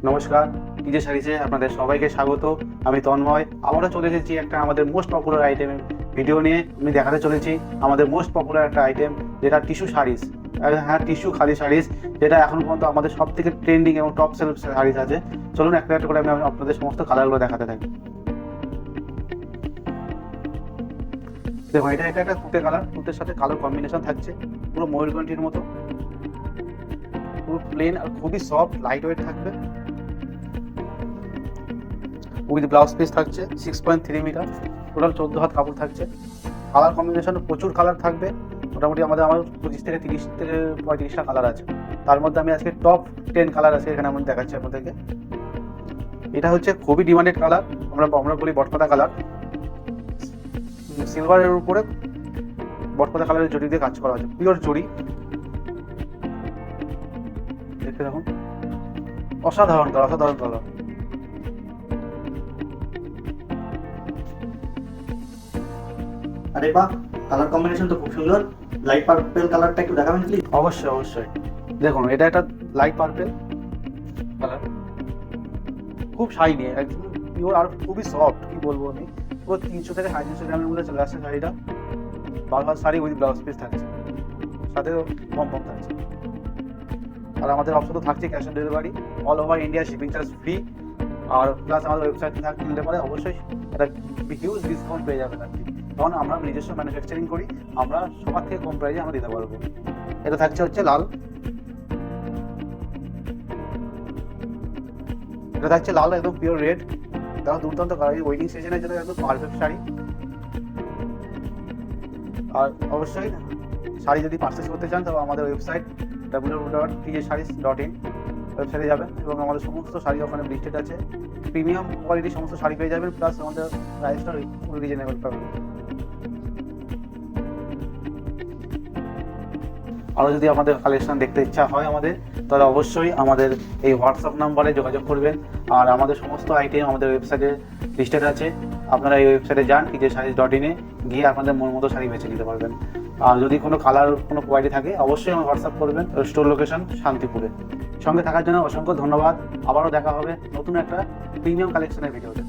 নমস্কার, টিজে শাড়িতে আপনাদের সবাইকে স্বাগত। আমি তন্ময়। আমরা চলে এসেছি একটা আমাদের মোস্ট পপুলার আইটেমের ভিডিও নিয়ে। আমি দেখাতে চলেছি আমাদের মোস্ট পপুলার একটা আইটেম, যেটা টিস্যু শাড়িস। হ্যাঁ, টিস্যু খালি শাড়িস, যেটা এখন পর্যন্ত আমাদের সব থেকে ট্রেন্ডিং এবং টপ সেল শাড়িস আছে। চলুন একটা একটা করে আমি আপনাদের সমস্ত কালারগুলো দেখাতে থাকি। দেখুন, এটা একটা তুতে কালার, তুতের সাথে কালার কম্বিনেশন থাকছে, পুরো ময়ূরকণ্ঠীর মতো, পুরো প্লেন আর খুবই সফট লাইট ওয়েট থাকবে। উইথ ব্লাউজ পিস থাকছে 6.3 মিটার, টোটাল 14 হাত কাপড় থাকছে। কালার কম্বিনেশন প্রচুর কালার থাকবে, মোটামুটি আমার 25 থেকে 30 থেকে 35টা কালার আছে। তার মধ্যে আমি আজকে টপ 10 কালার আছে এখানে আমি দেখাচ্ছি আপনাদেরকে। এটা হচ্ছে খুবই ডিমান্ডেড কালার, আমরা বলি বটপাতা কালার। সিলভারের উপরে বটপাতা কালারের জড়ি দিয়ে কাজ করা আছে, পিওর জড়ি। দেখতে দেখুন, অসাধারণ কালার, অসাধারণ কালার। আরে বাহ, কালার কম্বিনেশন তো খুব সুন্দর। লাইট পার্পল কালারটা একটু দেখাবেন প্লিজ? অবশ্যই অবশ্যই। দেখুন, এটা একটা লাইট পার্পল কালার, খুব শাইনি, একদম পিওর আর খুবই সফট। কি বলবো আমি, পুরো 300 থেকে 350 গ্রামের মধ্যে চলে আসছে শাড়িটা। বারবার শাড়ি উইথ ব্লাউজ পিস থাকছে, সাথে কম থাকছে। আর আমাদের অপশন তো থাকছে cash on delivery, all over India shipping charge free. আর প্লাস আমাদের ওয়েবসাইট কিনলে পরে অবশ্যই একটা হিউজ ডিসকাউন্ট পেয়ে যাবেন আর কি, কারণ আমরা নিজস্ব ম্যানুফ্যাকচারিং করি, আমরা সবার থেকে কম প্রাইসে আমরা দিতে পারবো। এটা থাকছে হচ্ছে লাল, এটা থাকছে লাল একদম পিওর রেড। দেখো, দুর্দান্ত কালার, ওয়েডিং সিজনের জন্য একদম পারফেক্ট শাড়ি। আর অবশ্যই শাড়ি যদি পারচেস করতে চান তবে আমাদের ওয়েবসাইট www.tjsarees.in ওয়েবসাইটে যাবেন এবং আমাদের সমস্ত শাড়ি ওখানে লিস্টেড আছে। প্রিমিয়াম কোয়ালিটির সমস্ত শাড়ি পেয়ে যাবেন, প্লাস আমাদের প্রাইসটা রিজনেবল পাবেন। আরও যদি আমাদের কালেকশন দেখতে ইচ্ছা হয় আমাদের, তাহলে অবশ্যই আমাদের এই হোয়াটসঅ্যাপ নাম্বারে যোগাযোগ করবেন। আর আমাদের সমস্ত আইটেম আমাদের ওয়েবসাইটে লিস্টেড আছে, আপনারা এই ওয়েবসাইটে যান tjsarees.in গিয়ে আপনাদের মন মতো শাড়ি বেছে নিতে পারবেন। আর যদি কোনো কালার কোনো কোয়ালিটি থাকে অবশ্যই আমার হোয়াটসঅ্যাপ করবেন। স্টোর লোকেশন শান্তিপুরে। সঙ্গে থাকার জন্য অসংখ্য ধন্যবাদ। আবারও দেখা হবে নতুন একটা প্রিমিয়াম কালেকশনের ভিডিওতে।